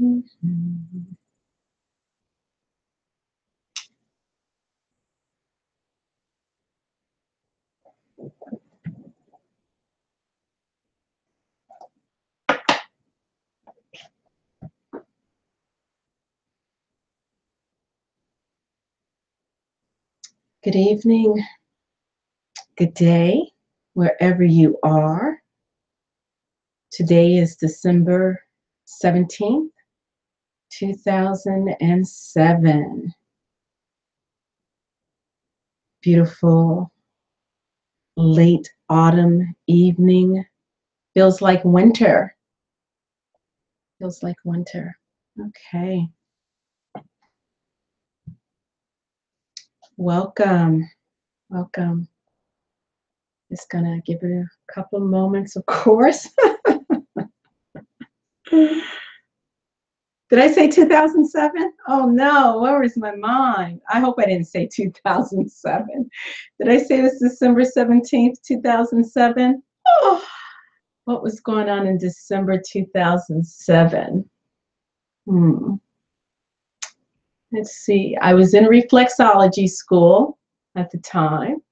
Good evening, good day, wherever you are. Today is December 17th, 2007. Beautiful late autumn evening. Feels like winter. Feels like winter. Okay. Welcome. Welcome. Just gonna give it a couple of moments, of course. Did I say 2007? Oh no, where is my mind? I hope I didn't say 2007. Did I say it was December 17th, 2007? Oh, what was going on in December 2007? Let's see. I was in reflexology school at the time.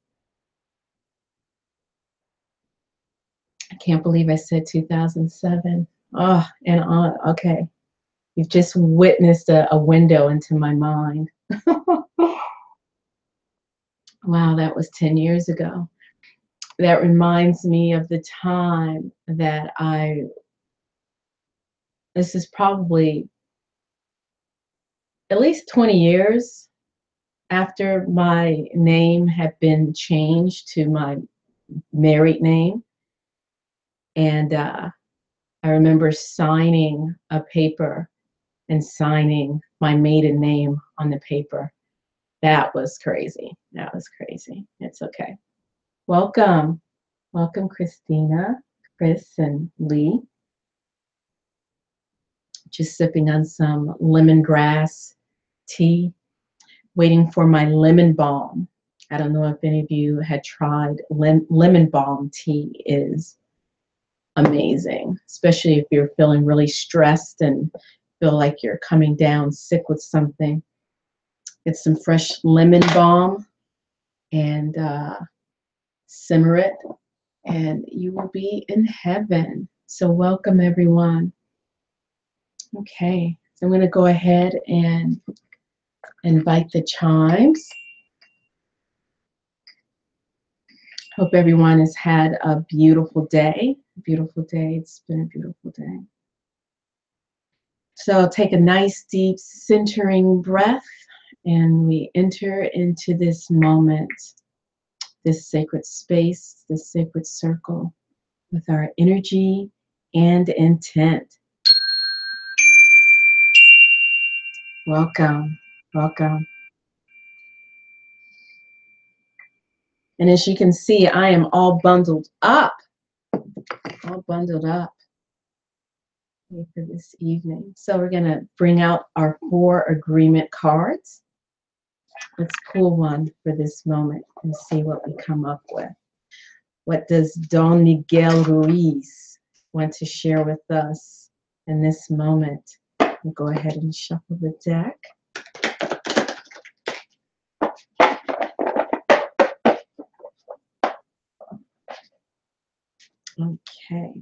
I can't believe I said 2007. Oh, and on. Okay. You've just witnessed a window into my mind. Wow, that was 10 years ago. That reminds me of the time that this is probably at least 20 years after my name had been changed to my married name. And I remember signing a paper and signing my maiden name on the paper. That was crazy. That was crazy. It's okay. Welcome. Welcome, Christina, Chris, and Lee. Just sipping on some lemongrass tea, waiting for my lemon balm. I don't know if any of you had tried lemon balm tea. Is amazing, especially if you're feeling really stressed and feel like you're coming down sick with something. Get some fresh lemon balm and simmer it, and you will be in heaven. So welcome, everyone. Okay, so I'm going to go ahead and invite the chimes. Hope everyone has had a beautiful day. Beautiful day. It's been a beautiful day. So take a nice deep centering breath, and we enter into this moment, this sacred space, this sacred circle with our energy and intent. Welcome, welcome. And as you can see, I am all bundled up, for this evening. So we're going to bring out our 4 agreement cards. Let's pull one for this moment and see what we come up with. What does Don Miguel Ruiz want to share with us in this moment? We'll go ahead and shuffle the deck. Okay,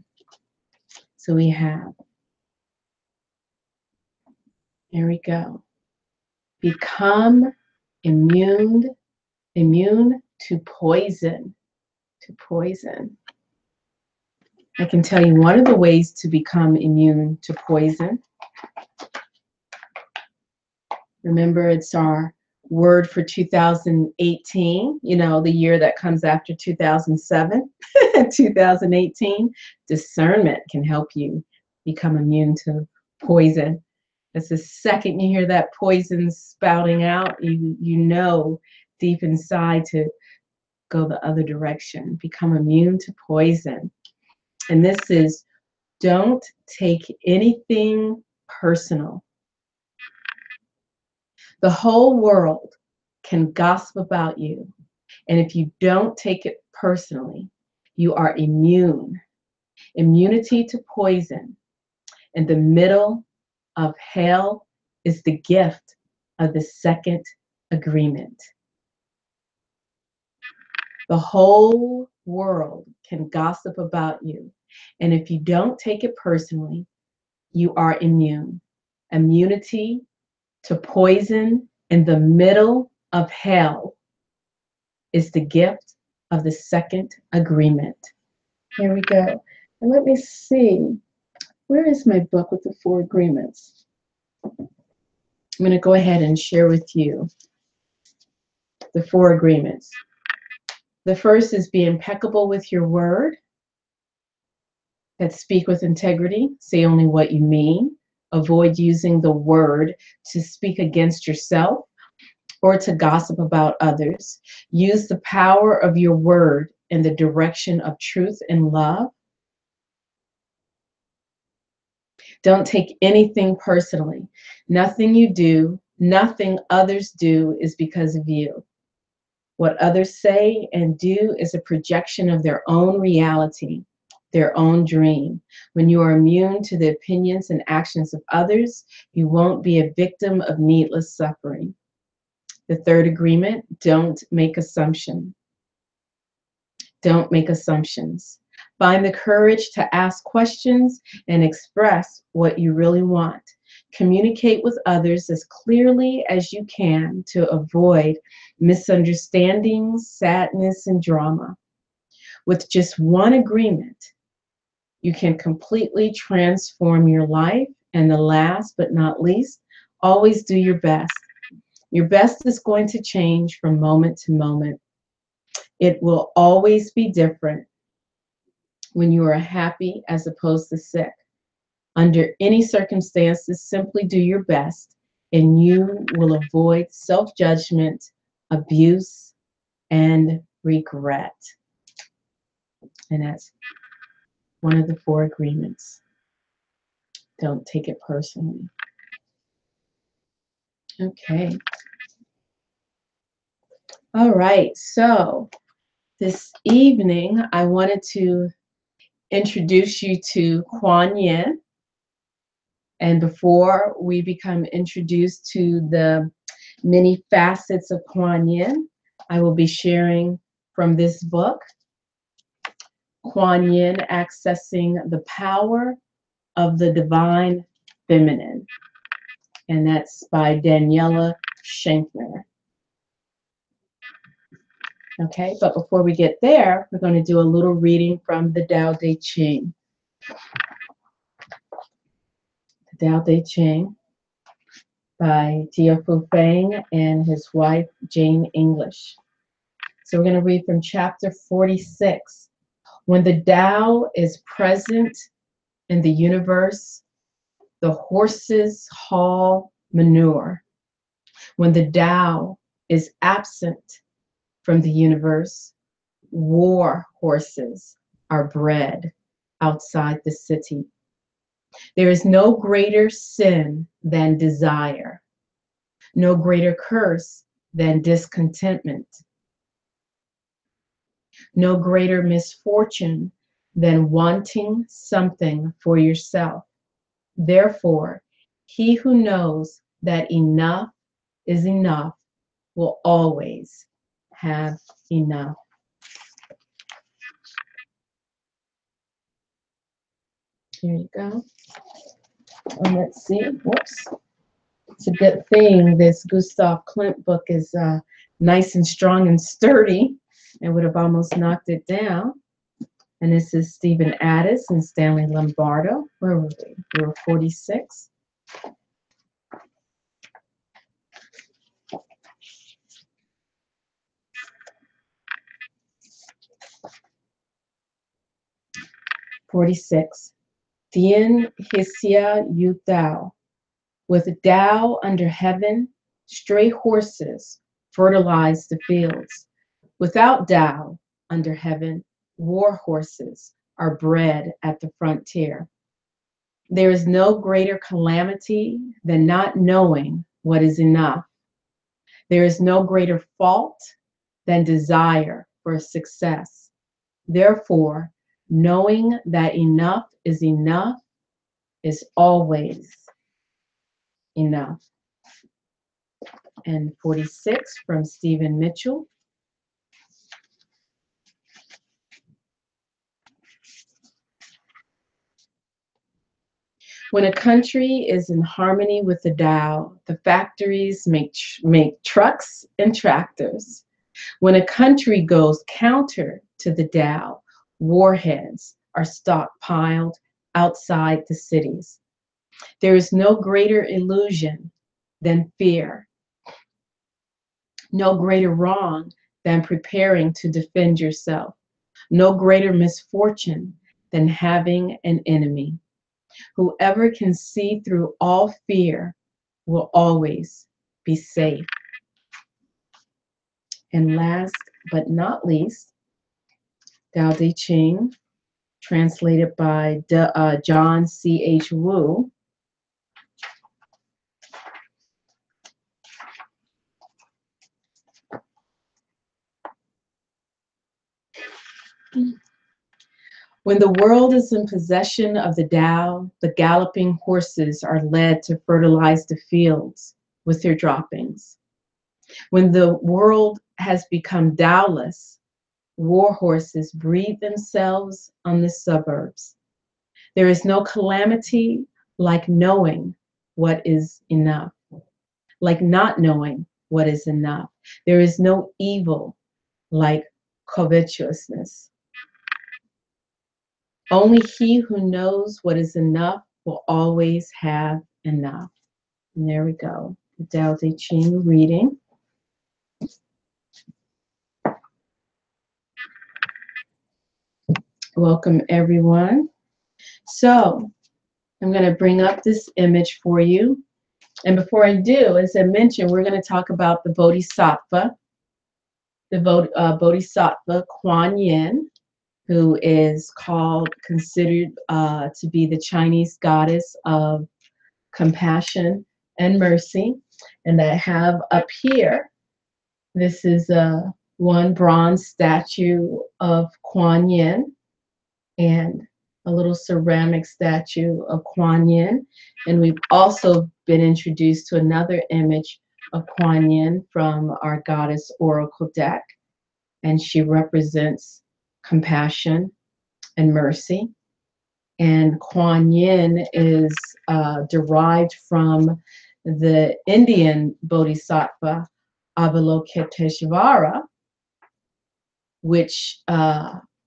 so we have, here we go. Become immune to poison. To poison. I can tell you one of the ways to become immune to poison. Remember, it's our word for 2018, you know, the year that comes after 2007, 2018. Discernment can help you become immune to poison. That's the second you hear that poison spouting out, you know deep inside to go the other direction. Become immune to poison. And this is, don't take anything personal. The whole world can gossip about you. And if you don't take it personally, you are immune. Immunity to poison in the middle of hell is the gift of the second agreement. The whole world can gossip about you, and if you don't take it personally, you are immune. Immunity to poison in the middle of hell is the gift of the second agreement. Here we go. And let me see. Where is my book with the 4 agreements? I'm going to go ahead and share with you the 4 agreements. The first is be impeccable with your word. That speak with integrity. Say only what you mean. Avoid using the word to speak against yourself or to gossip about others. Use the power of your word in the direction of truth and love. Don't take anything personally. Nothing you do, nothing others do is because of you. What others say and do is a projection of their own reality, their own dream. When you are immune to the opinions and actions of others, you won't be a victim of needless suffering. The third agreement, don't make assumptions. Don't make assumptions. Find the courage to ask questions and express what you really want. Communicate with others as clearly as you can to avoid misunderstandings, sadness, and drama. With just one agreement, you can completely transform your life. And the last but not least, always do your best. Your best is going to change from moment to moment. It will always be different when you are happy as opposed to sick. Under any circumstances, simply do your best and you will avoid self-judgment, abuse, and regret. And that's one of the 4 agreements. Don't take it personally. Okay. All right. So this evening, I wanted to introduce you to Kuan. And before we become introduced to the many facets of Kuan, I will be sharing from this book, Kuan, Accessing the Power of the Divine Feminine. And that's by Daniela Schenkner. Okay, but before we get there, we're going to do a little reading from the Tao Te Ching. The Tao Te Ching by Tia Fu Feng and his wife, Jane English. So we're going to read from chapter 46. When the Tao is present in the universe, the horses haul manure. When the Tao is absent from the universe, war horses are bred outside the city. There is no greater sin than desire, no greater curse than discontentment, no greater misfortune than wanting something for yourself. Therefore, he who knows that enough is enough will always have enough. Here you go. And let's see. Whoops. It's a good thing this Gustav Klimt book is nice and strong and sturdy. I would have almost knocked it down. And this is Stephen Addis and Stanley Lombardo. Where were we? We were 46. Tien Hisia Yu Dao. With Tao under heaven, stray horses fertilize the fields. Without Tao under heaven, war horses are bred at the frontier. There is no greater calamity than not knowing what is enough. There is no greater fault than desire for success. Therefore, knowing that enough is always enough. And 46 from Stephen Mitchell. When a country is in harmony with the Tao, the factories make trucks and tractors. When a country goes counter to the Tao, warheads are stockpiled outside the cities. There is no greater illusion than fear, no greater wrong than preparing to defend yourself, no greater misfortune than having an enemy. Whoever can see through all fear will always be safe. And last but not least, Tao Te Ching, translated by John C.H. Wu. When the world is in possession of the Tao, the galloping horses are led to fertilize the fields with their droppings. When the world has become Taoless, war horses breed themselves on the suburbs. There is no calamity like knowing what is enough, like not knowing what is enough. There is no evil like covetousness. Only he who knows what is enough will always have enough. And there we go, the Tao Te Ching reading. Welcome, everyone. So I'm going to bring up this image for you. And before I do, as I mentioned, we're going to talk about the Bodhisattva, Bodhisattva Kuan Yin, who is considered to be the Chinese goddess of compassion and mercy. And I have up here, this is one bronze statue of Kuan Yin and a little ceramic statue of Kuan Yin. And we've also been introduced to another image of Kuan Yin from our goddess oracle deck. And she represents compassion and mercy. And Kuan Yin is derived from the Indian Bodhisattva Avalokiteshvara, which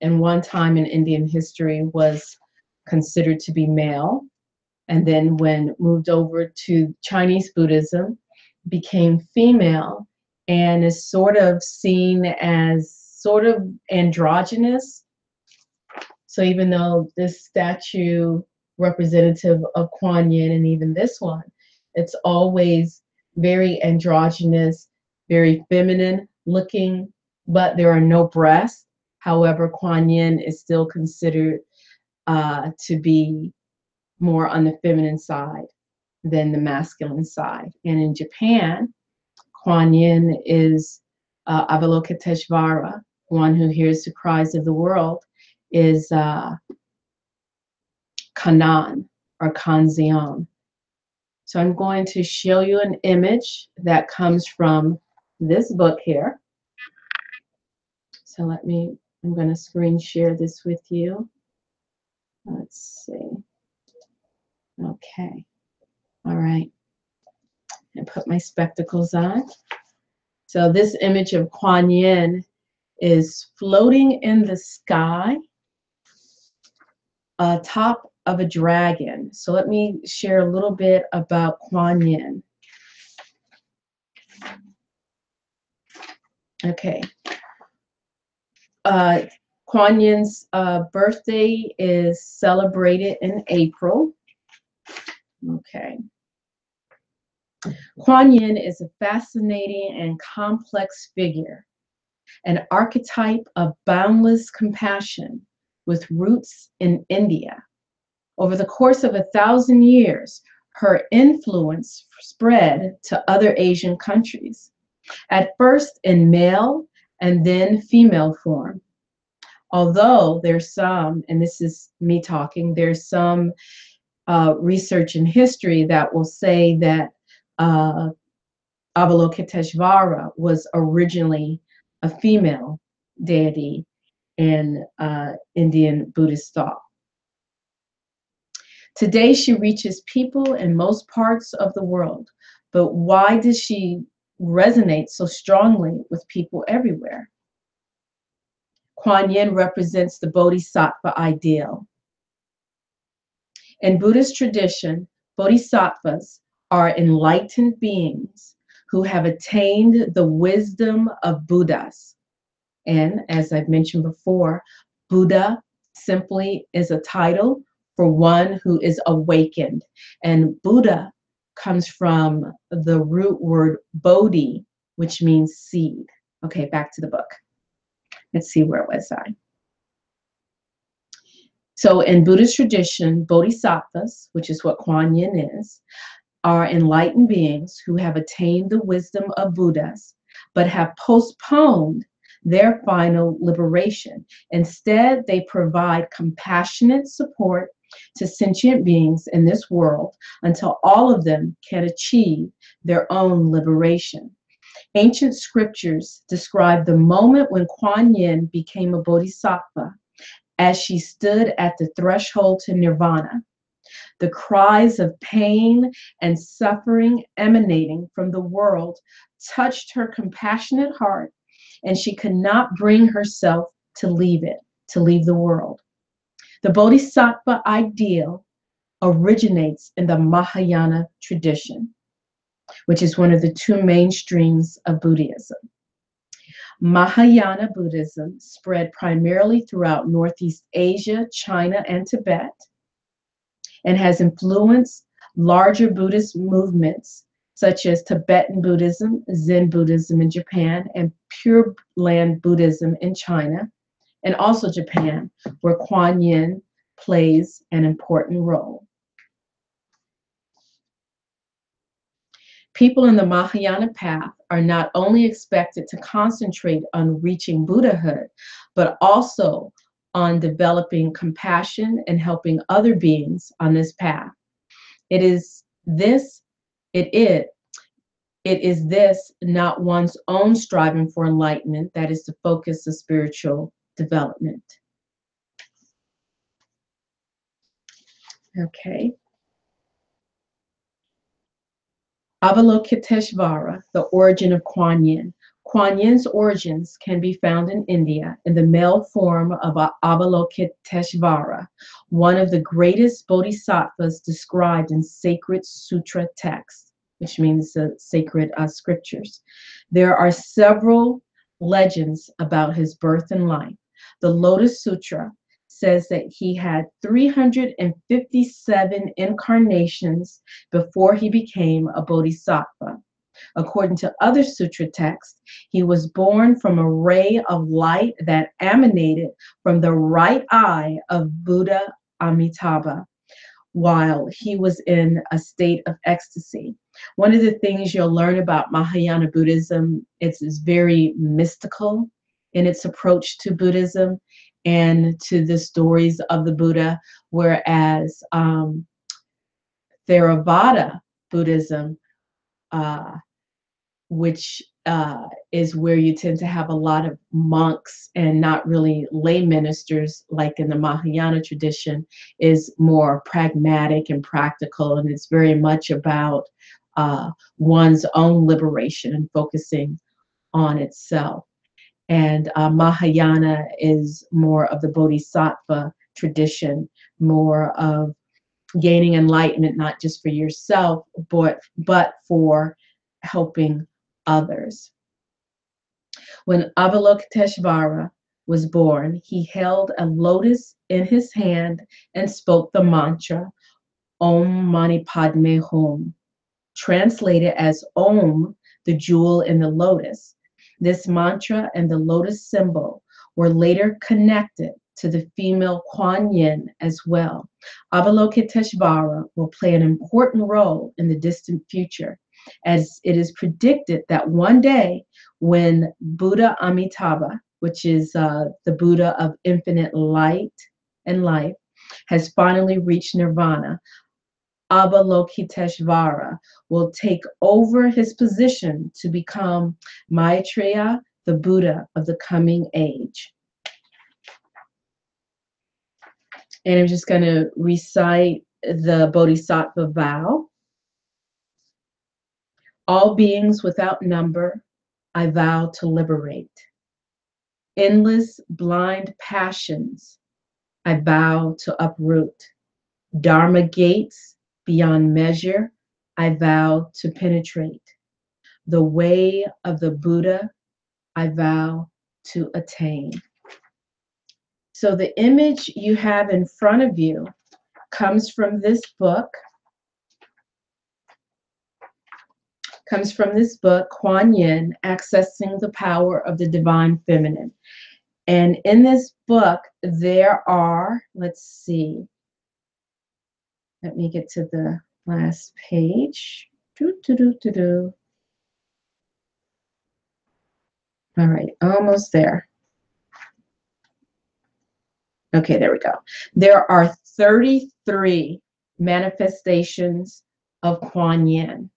in one time in Indian history was considered to be male. And then when moved over to Chinese Buddhism, became female and is sort of seen as sort of androgynous. So even though this statue representative of Kuan Yin and even this one, it's always very androgynous, very feminine looking, but there are no breasts. However, Kuan Yin is still considered to be more on the feminine side than the masculine side. And in Japan, Kuan Yin is Avalokiteshvara, one who hears the cries of the world, is Kanan or Kanzeon. So I'm going to show you an image that comes from this book here. So I'm going to screen share this with you. Let's see. Okay. All right. And put my spectacles on. So this image of Kuan Yin is floating in the sky atop of a dragon. So let me share a little bit about Kuan Yin. Okay. Kuan Yin's birthday is celebrated in April. Okay. Kuan Yin is a fascinating and complex figure, an archetype of boundless compassion with roots in India. Over the course of 1,000 years, her influence spread to other Asian countries, at first in male and then female form. Although there's some, and this is me talking, there's some research in history that will say that uh, Avalokiteshvara was originally a female deity in Indian Buddhist thought. Today, she reaches people in most parts of the world, but why does she resonate so strongly with people everywhere? Kuan Yin represents the bodhisattva ideal. In Buddhist tradition, bodhisattvas are enlightened beings who have attained the wisdom of Buddhas. And as I've mentioned before, Buddha simply is a title for one who is awakened. And Buddha comes from the root word bodhi, which means seed. Okay, back to the book. Let's see, where was I? So in Buddhist tradition, bodhisattvas, which is what Kuan Yin is, are enlightened beings who have attained the wisdom of Buddhas, but have postponed their final liberation. Instead, they provide compassionate support to sentient beings in this world until all of them can achieve their own liberation. Ancient scriptures describe the moment when Kuan Yin became a bodhisattva as she stood at the threshold to nirvana. The cries of pain and suffering emanating from the world touched her compassionate heart, and she could not bring herself to leave it, to leave the world. The bodhisattva ideal originates in the Mahayana tradition, which is one of the two main streams of Buddhism. Mahayana Buddhism spread primarily throughout Northeast Asia, China, and Tibet, and has influenced larger Buddhist movements such as Tibetan Buddhism, Zen Buddhism in Japan, and Pure Land Buddhism in China, and also Japan, where Kuan Yin plays an important role. People in the Mahayana path are not only expected to concentrate on reaching Buddhahood, but also on developing compassion and helping other beings on this path. It is this, not one's own striving for enlightenment, that is the focus of spiritual development. Okay. Avalokiteshvara, the origin of Kuan Yin. Kuan Yin's origins can be found in India in the male form of Avalokiteshvara, one of the greatest bodhisattvas described in sacred sutra texts, which means the sacred scriptures. There are several legends about his birth and life. The Lotus Sutra says that he had 357 incarnations before he became a bodhisattva. According to other sutra texts, he was born from a ray of light that emanated from the right eye of Buddha Amitabha while he was in a state of ecstasy. One of the things you'll learn about Mahayana Buddhism, it's very mystical in its approach to Buddhism and to the stories of the Buddha, whereas Theravada Buddhism, which is where you tend to have a lot of monks and not really lay ministers like in the Mahayana tradition, is more pragmatic and practical, and it's very much about one's own liberation and focusing on itself. And Mahayana is more of the bodhisattva tradition, more of gaining enlightenment, not just for yourself, but for helping others. When Avalokiteshvara was born, he held a lotus in his hand and spoke the mantra, Om Mani Padme Hum, translated as Om, the jewel in the lotus. This mantra and the lotus symbol were later connected to the female Kuan Yin as well. Avalokiteshvara will play an important role in the distant future, as it is predicted that one day when Buddha Amitabha, which is the Buddha of infinite light and life, has finally reached nirvana, Avalokiteshvara will take over his position to become Maitreya, the Buddha of the coming age. And I'm just going to recite the Bodhisattva vow. All beings without number, I vow to liberate. Endless blind passions, I vow to uproot. Dharma gates beyond measure, I vow to penetrate. The way of the Buddha, I vow to attain. So the image you have in front of you comes from this book, Kuan Yin, Accessing the Power of the Divine Feminine. And in this book, there are, let's see, let me get to the last page. All right, almost there. Okay, there we go. There are 33 manifestations of Kuan Yin.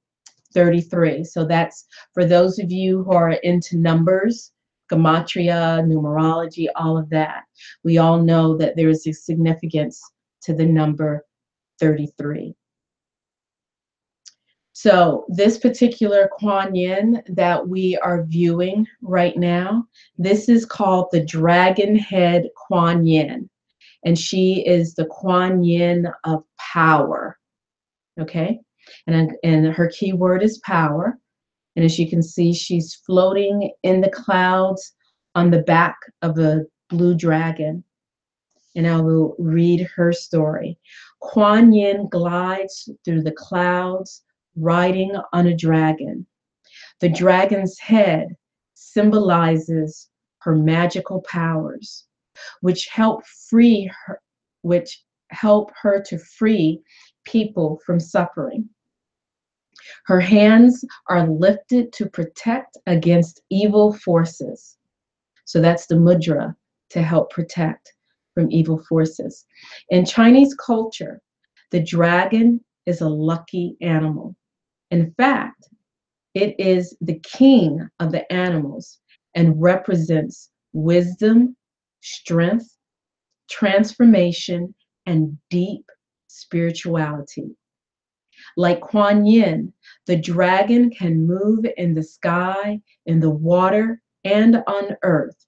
33. So that's for those of you who are into numbers, gematria, numerology, all of that. We all know that there is a significance to the number 33. So this particular Kuan Yin that we are viewing right now, this is called the Dragon Head Kuan Yin. And she is the Kuan Yin of power. Okay? And her key word is power. And as you can see, she's floating in the clouds on the back of a blue dragon. And I will read her story. Kuan Yin glides through the clouds, riding on a dragon. The dragon's head symbolizes her magical powers, which help her to free people from suffering. Her hands are lifted to protect against evil forces. So that's the mudra, to help protect from evil forces. In Chinese culture, the dragon is a lucky animal. In fact, it is the king of the animals and represents wisdom, strength, transformation, and deep spirituality. Like Kuan Yin, the dragon can move in the sky, in the water, and on earth,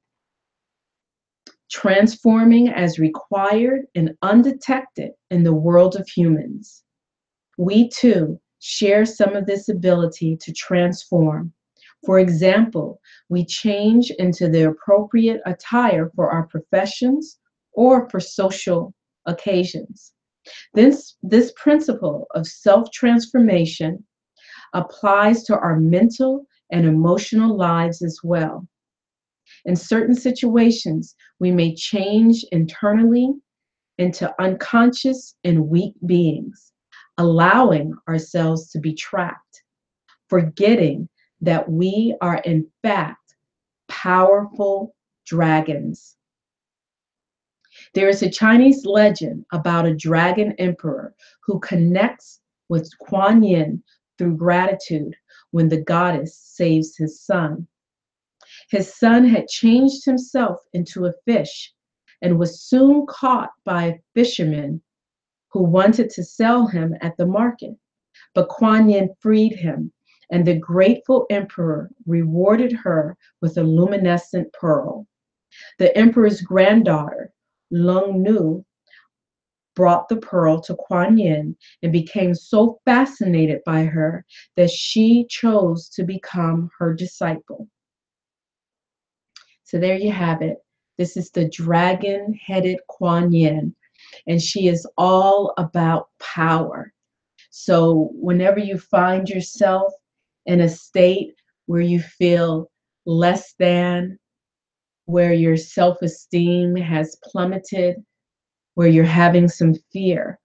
transforming as required and undetected in the world of humans. We too share some of this ability to transform. For example, we change into the appropriate attire for our professions or for social occasions. This principle of self-transformation applies to our mental and emotional lives as well. In certain situations, we may change internally into unconscious and weak beings, allowing ourselves to be trapped, forgetting that we are in fact powerful dragons. There is a Chinese legend about a dragon emperor who connects with Kuan Yin through gratitude when the goddess saves his son. His son had changed himself into a fish and was soon caught by a fisherman who wanted to sell him at the market. But Kuan Yin freed him, and the grateful emperor rewarded her with a luminescent pearl. The emperor's granddaughter, Lung Nu, brought the pearl to Kuan Yin and became so fascinated by her that she chose to become her disciple. So there you have it. This is the dragon-headed Kuan Yin, and she is all about power. So whenever you find yourself in a state where you feel less than, where your self-esteem has plummeted, where you're having some fear,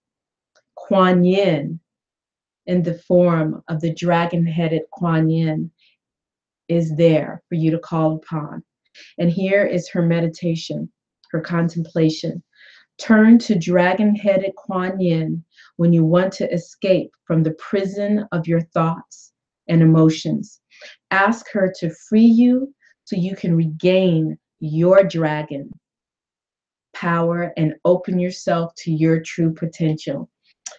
Kuan Yin, in the form of the dragon-headed Kuan Yin, is there for you to call upon. And here is her meditation, her contemplation. Turn to dragon-headed Kuan Yin when you want to escape from the prison of your thoughts and emotions. Ask her to free you so you can regain your dragon power and open yourself to your true potential.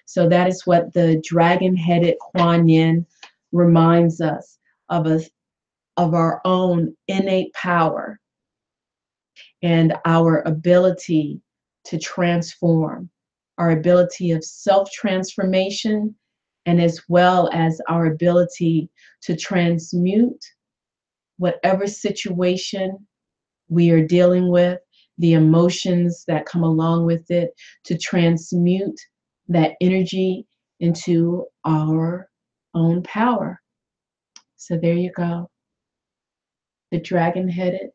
So that is what the dragon-headed Kuan Yin reminds us of, of our own innate power and our ability to transform, our ability of self-transformation, and as well as our ability to transmute whatever situation we are dealing with, the emotions that come along with it, to transmute that energy into our own power. So there you go. The dragon-headed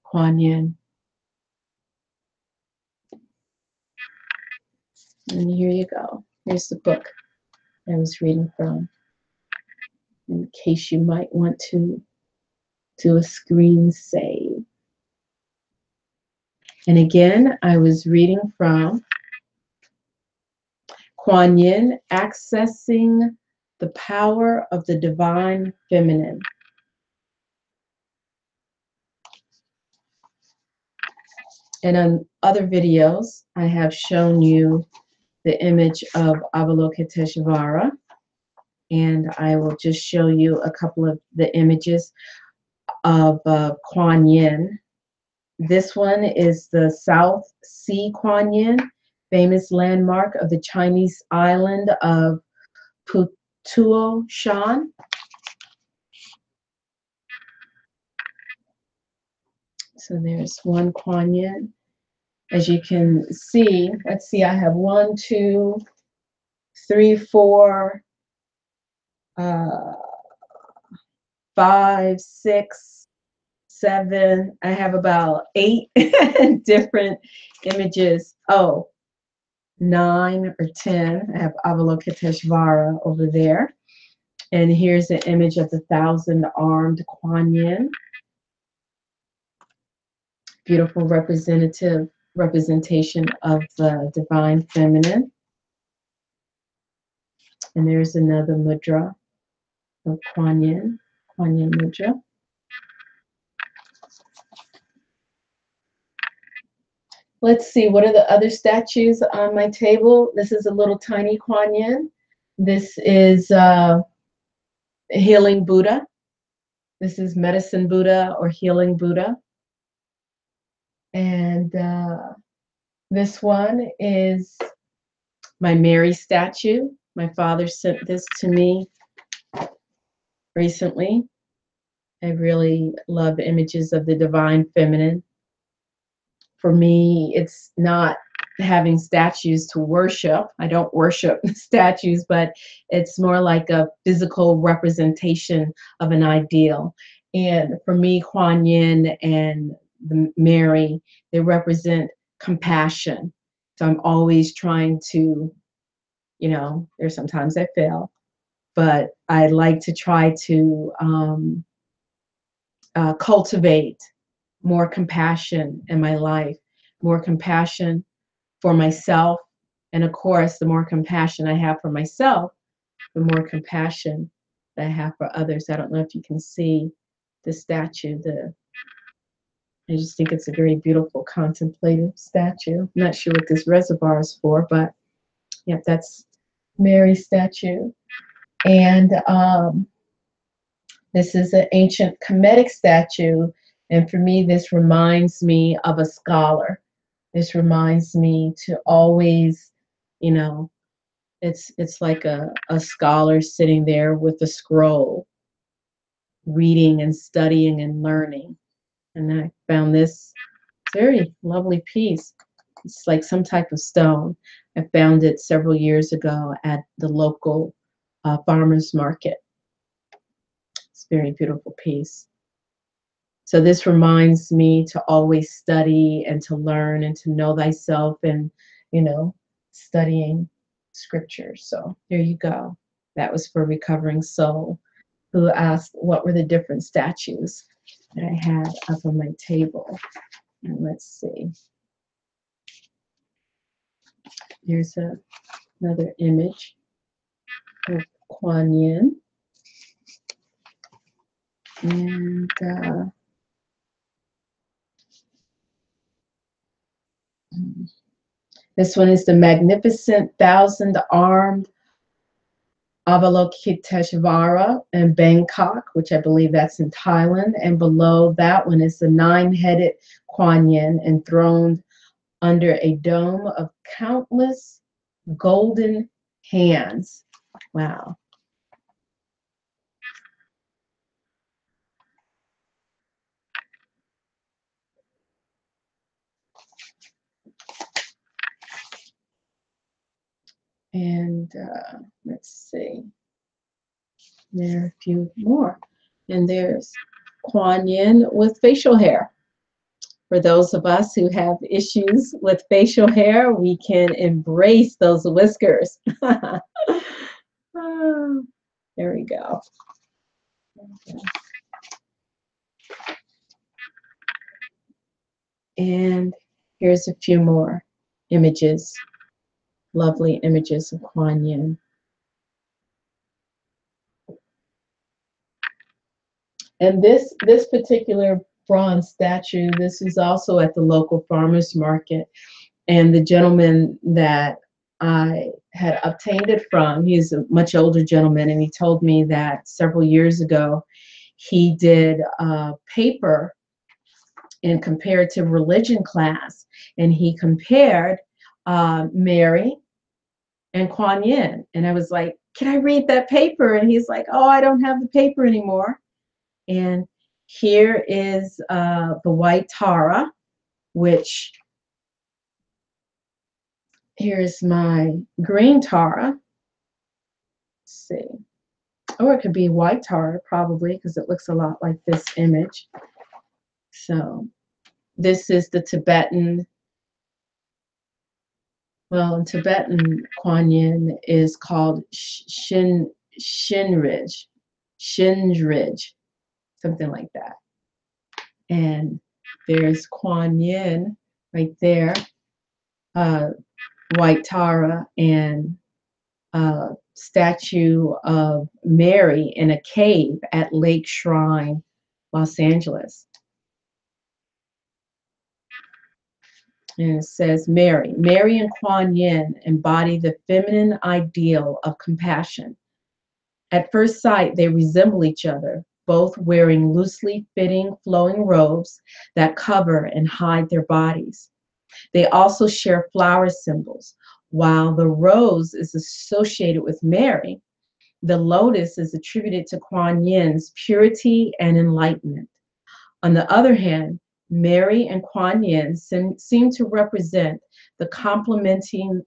Kuan Yin. And here you go. Here's the book I was reading from, in case you might want to do a screen save. And again, I was reading from Kuan Yin, Accessing the Power of the Divine Feminine. And on other videos, I have shown you the image of Avalokiteshvara, and I will just show you a couple of the images of Kuan Yin. This one is the South Sea Kuan Yin, famous landmark of the Chinese island of Putuo Shan. So there's one Kuan Yin. As you can see, let's see, I have 1, 2, 3, 4, 5, 6, 7. I have about 8 different images. Oh, 9 or 10. I have Avalokiteshvara over there. And here's an image of the 1,000-armed Kuan Yin. Beautiful representation of the divine feminine. And there's another mudra of Kuan Yin mudra. Let's see, what are the other statues on my table? This is a little tiny Kuan Yin. This is Healing Buddha. This is Medicine Buddha or Healing Buddha. And this one is my Mary statue. My father sent this to me recently. I really love images of the divine feminine. For me, it's not having statues to worship. I don't worship statues, but it's more like a physical representation of an ideal. And for me, Kuan Yin and the Mary, they represent compassion. So I'm always trying to, you know, there's sometimes I fail, but I like to try to cultivate more compassion in my life, more compassion for myself. And of course, the more compassion I have for myself, the more compassion that I have for others. I don't know if you can see the statue. I just think it's a very beautiful contemplative statue. I'm not sure what this reservoir is for, but yeah, that's Mary's statue. And this is an ancient Kemetic statue. And for me, this reminds me of a scholar. This reminds me to always, you know, it's like a scholar sitting there with a scroll, reading and studying and learning. And I found this very lovely piece. It's like some type of stone. I found it several years ago at the local farmer's market. It's a very beautiful piece. So this reminds me to always study and to learn and to know thyself and, you know, studying scripture. So there you go. That was for Recovering Soul, who asked what were the different statues that I had up on my table. And let's see. Here's another image of Kuan Yin. And this one is the magnificent thousand-armed Avalokiteshvara in Bangkok, which I believe that's in Thailand. And below that one is the nine-headed Kuan Yin enthroned under a dome of countless golden hands. Wow. And let's see. There are a few more. And there's Kuan Yin with facial hair. For those of us who have issues with facial hair, we can embrace those whiskers. There we go. And here's a few more images, lovely images of Kuan Yin. And this particular bronze statue, this is also at the local farmers market. And the gentleman that I had obtained it from, he's a much older gentleman, and he told me that several years ago he did a paper in comparative religion class, and he compared Mary and Kuan Yin. And I was like, can I read that paper? And he's like, oh, I don't have the paper anymore. And here is the white Tara, which here's my green Tara. Let's see. Or it could be white Tara, probably, because it looks a lot like this image. So this is the Tibetan. Well, in Tibetan, Kuan Yin is called Shinrij, something like that. And there's Kuan Yin right there, white Tara, and a statue of Mary in a cave at Lake Shrine, Los Angeles. And it says, Mary and Kuan Yin embody the feminine ideal of compassion. At first sight, they resemble each other, both wearing loosely fitting, flowing robes that cover and hide their bodies. They also share flower symbols. While the rose is associated with Mary, the lotus is attributed to Kuan Yin's purity and enlightenment. On the other hand, Mary and Kuan Yin seem to represent the complementing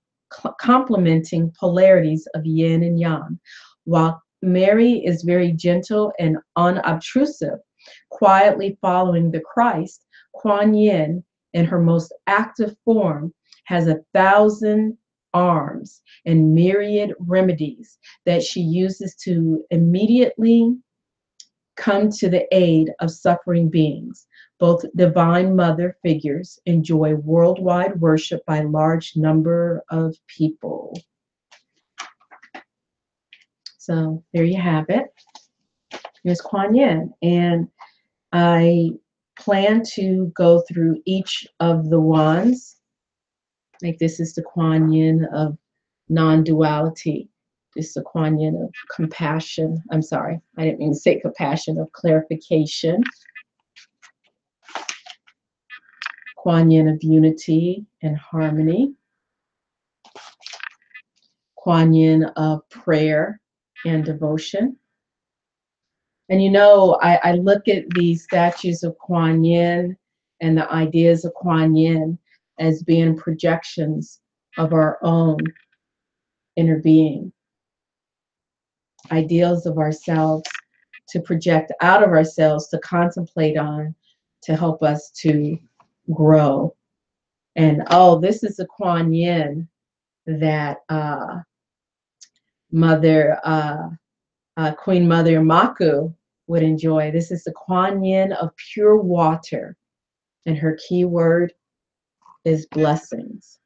polarities of yin and yang. While Mary is very gentle and unobtrusive, quietly following the Christ, Kuan Yin, in her most active form, has 1,000 arms and myriad remedies that she uses to immediately come to the aid of suffering beings. Both Divine Mother figures enjoy worldwide worship by a large number of people. So there you have it. Here's Kuan Yin. And I plan to go through each of the wands. Like this is the Kuan Yin of non-duality. This is the Kuan Yin of compassion. I'm sorry, I didn't mean to say compassion, of clarification. Kuan Yin of unity and harmony. Kuan Yin of prayer and devotion. And you know, I look at these statues of Kuan Yin and the ideas of Kuan Yin as being projections of our own inner being. Ideals of ourselves to project out of ourselves, to contemplate on, to help us to grow. And oh, this is a Kuan Yin that Queen Mother Maku would enjoy. This is the Kuan Yin of pure water, and her key word is blessings.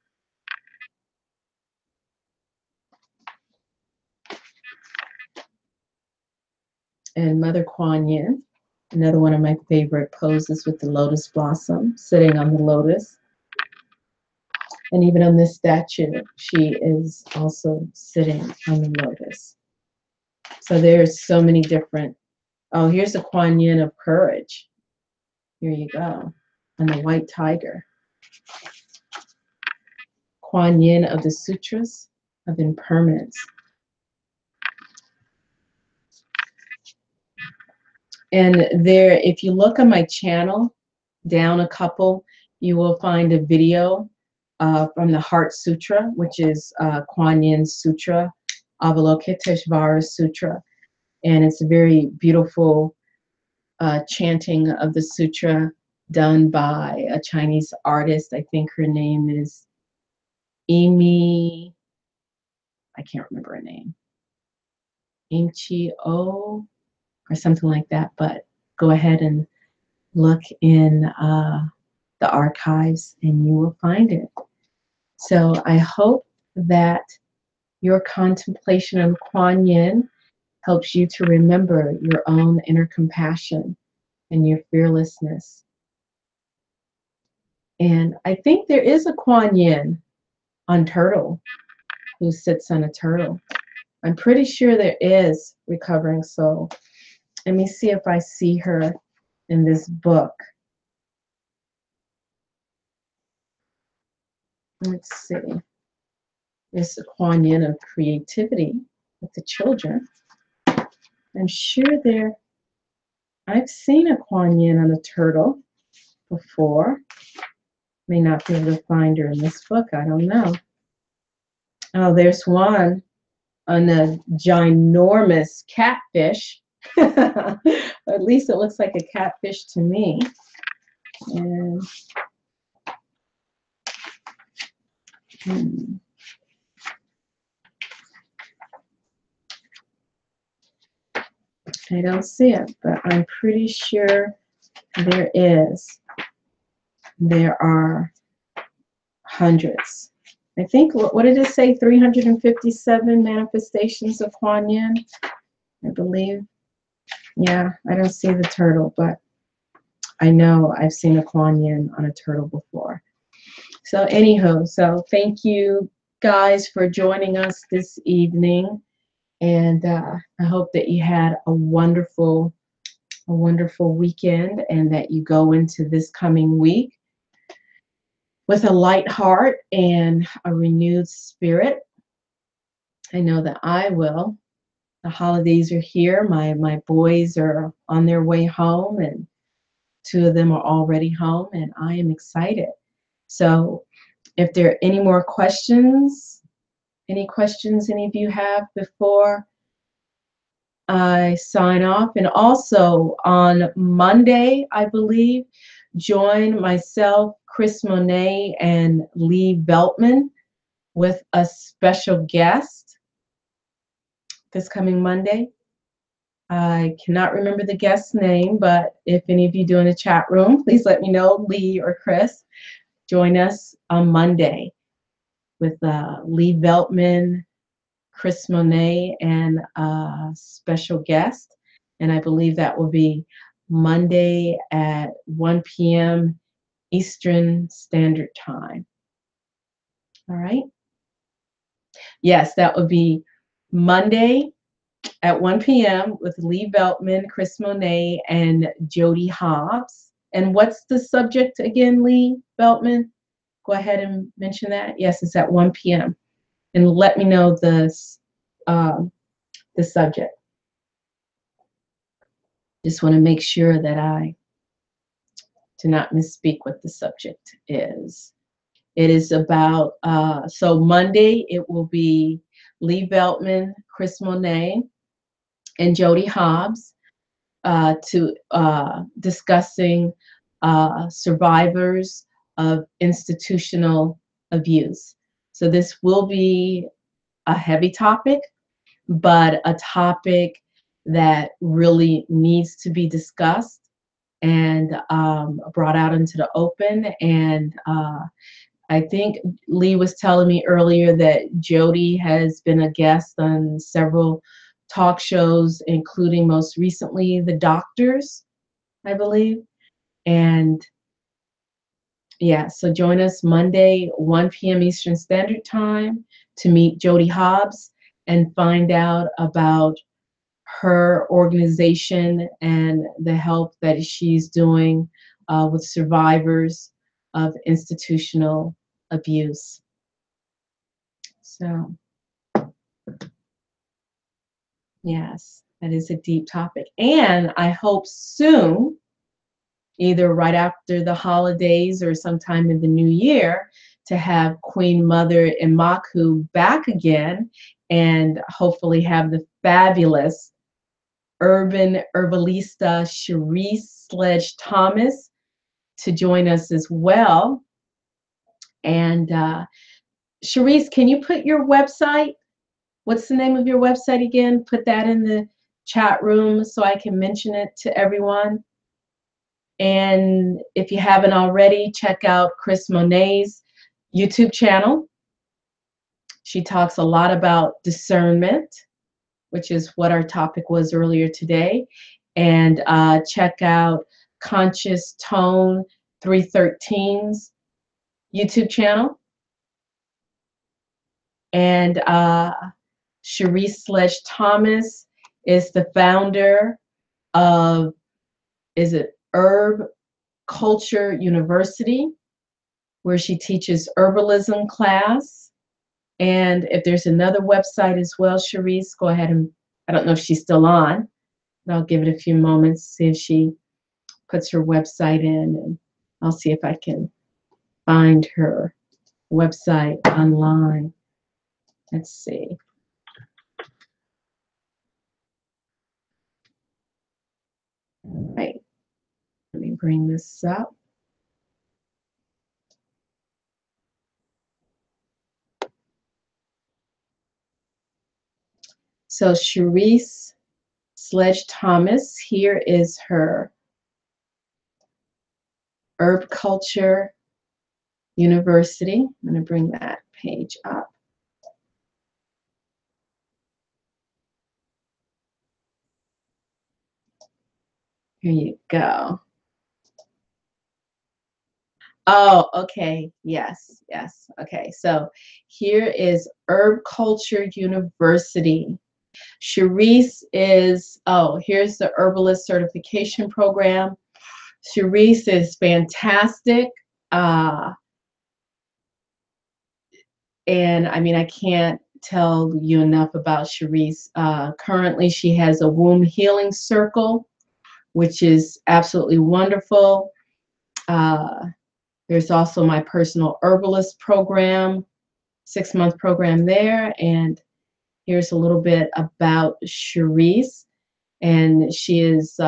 And Mother Kuan Yin, another one of my favorite poses with the lotus blossom, sitting on the lotus. And even on this statue, she is also sitting on the lotus. So there's so many different. Oh, here's the Kuan Yin of courage. Here you go. And the white tiger. Kuan Yin of the Sutras of Impermanence. And there, if you look on my channel, down a couple, you will find a video from the Heart Sutra, which is Kuan Yin Sutra, Avalokiteshvara Sutra. And it's a very beautiful chanting of the sutra done by a Chinese artist. I think her name is Amy, I can't remember her name, Imchi O or something like that, but go ahead and look in the archives and you will find it. So I hope that your contemplation of Kuan Yin helps you to remember your own inner compassion and your fearlessness. And I think there is a Kuan Yin on turtle who sits on a turtle. I'm pretty sure there is, Recovering Soul. Let me see if I see her in this book. Let's see. There's the Kuan Yin of creativity with the children. I'm sure I've seen a Kuan Yin on a turtle before. May not be able to find her in this book. I don't know. Oh, there's one on a ginormous catfish. At least it looks like a catfish to me. And I don't see it, but I'm pretty sure there is. There are hundreds. I think, what did it say? 357 manifestations of Kuan Yin, I believe. Yeah, I don't see the turtle, but I know I've seen a Kuan Yin on a turtle before. So anywho, so thank you guys for joining us this evening. And I hope that you had a wonderful weekend and that you go into this coming week with a light heart and a renewed spirit. I know that I will. The holidays are here. My boys are on their way home, and 2 of them are already home, and I am excited. So if there are any more questions, any of you have before I sign off? And also on Monday, I believe, join myself, Chris Monet, and Lee Beltman with a special guest this coming Monday. I cannot remember the guest's name, but if any of you do in the chat room, please let me know, Lee or Chris. Join us on Monday with Lee Beltman, Chris Monet, and a special guest. And I believe that will be Monday at 1 p.m. Eastern Standard Time. All right? Yes, that would be Monday at 1 p.m. with Lee Beltman, Chris Monet, and Jody Hobbs. And what's the subject again, Lee Beltman? Go ahead and mention that. Yes, it's at 1 p.m. And let me know the subject. Just want to make sure that I do not misspeak what the subject is. It is about, so Monday it will be Lee Beltman, Chris Monet, and Jody Hobbs discussing survivors of institutional abuse. So this will be a heavy topic, but a topic that really needs to be discussed and brought out into the open. And I think Lee was telling me earlier that Jody has been a guest on several talk shows, including most recently The Doctors, I believe. And yeah, so join us Monday, 1 p.m. Eastern Standard Time to meet Jody Hobbs and find out about her organization and the help that she's doing with survivors of institutional abuse. So, yes, that is a deep topic. And I hope soon, either right after the holidays or sometime in the new year, to have Queen Mother Imaku back again and hopefully have the fabulous urban herbalista Cherise Sledge Thomas to join us as well. And Cherise, can you put your website? What's the name of your website again? Put that in the chat room so I can mention it to everyone. And if you haven't already, check out Chris Monet's YouTube channel. She talks a lot about discernment, which is what our topic was earlier today. And check out Conscious Tone 313's YouTube channel. And Cherise Sledge Thomas is the founder of, is it Herb Culture University, where she teaches herbalism class. And if there's another website as well, Cherise, go ahead and, I don't know if she's still on, but I'll give it a few moments, see if she puts her website in, and I'll see if I can find her website online. Let's see. Right. Let me bring this up. So Cherise Sledge Thomas, here is her Herb Culture University. I'm going to bring that page up. Here you go. Oh, okay. Yes, yes. Okay, so here is Herb Culture University. Cherise is, oh, here's the herbalist certification program. Cherise is fantastic. And I mean, I can't tell you enough about Cherise. Currently, she has a womb healing circle, which is absolutely wonderful. There's also my personal herbalist program, 6-month program there. And here's a little bit about Cherise. And she is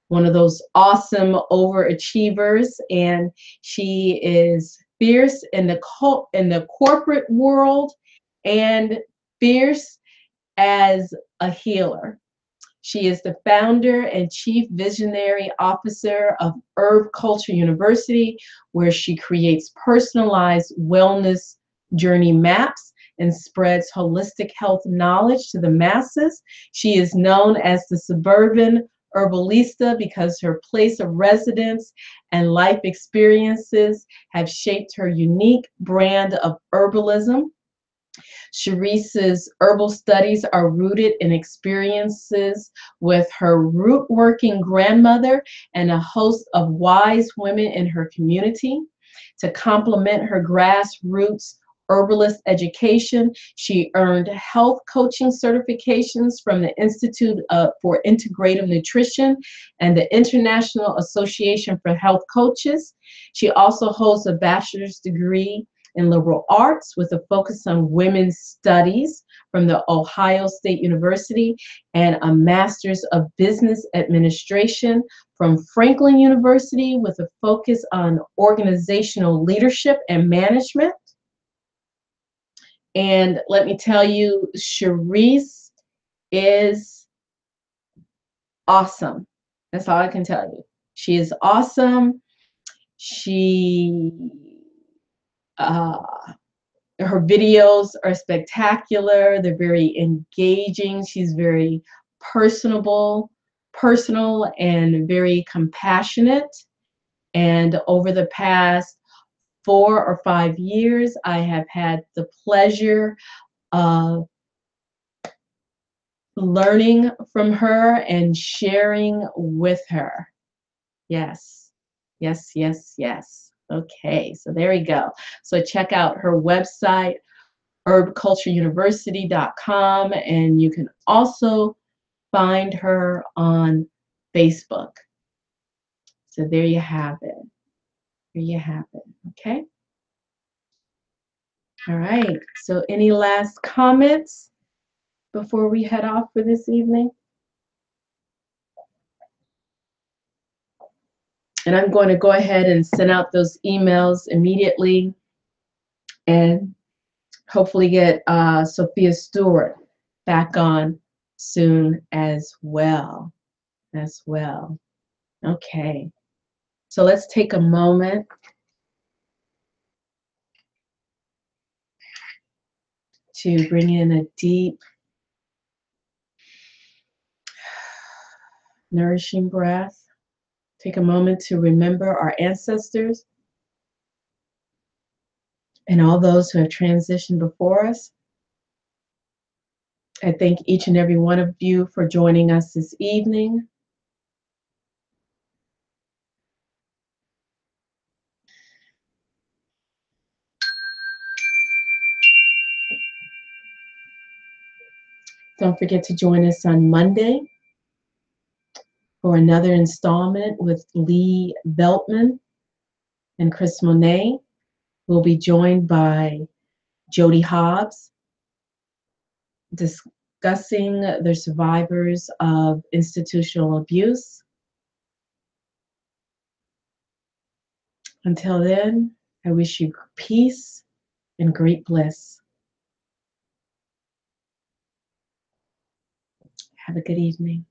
one of those awesome overachievers, and she is fierce in the corporate world and fierce as a healer. She is the founder and chief visionary officer of Herb Culture University, where she creates personalized wellness journey maps and spreads holistic health knowledge to the masses. She is known as the suburban herbalista because her place of residence and life experiences have shaped her unique brand of herbalism. Cherise's herbal studies are rooted in experiences with her root-working grandmother and a host of wise women in her community. To complement her grassroots herbalist education, she earned health coaching certifications from the Institute for Integrative Nutrition and the International Association for Health Coaches. She also holds a bachelor's degree in liberal arts with a focus on women's studies from the Ohio State University and a master's of business administration from Franklin University with a focus on organizational leadership and management. And let me tell you, Cherise is awesome. That's all I can tell you. She is awesome. She Her videos are spectacular. They're very engaging. She's very personable, personal, and very compassionate. And over the past 4 or 5 years, I have had the pleasure of learning from her and sharing with her. Yes, yes, yes, yes. Okay, so there we go. So check out her website, herbcultureuniversity.com, and you can also find her on Facebook. So there you have it. There you have it. Okay. All right. So any last comments before we head off for this evening? And I'm going to go ahead and send out those emails immediately and hopefully get Sophia Stewart back on soon as well. Okay. So let's take a moment to bring in a deep, nourishing breath. Take a moment to remember our ancestors and all those who have transitioned before us. I thank each and every one of you for joining us this evening. Don't forget to join us on Monday for another installment with Lee Beltman and Chris Monet. We'll be joined by Jody Hobbs, discussing the survivors of institutional abuse. Until then, I wish you peace and great bliss. Have a good evening.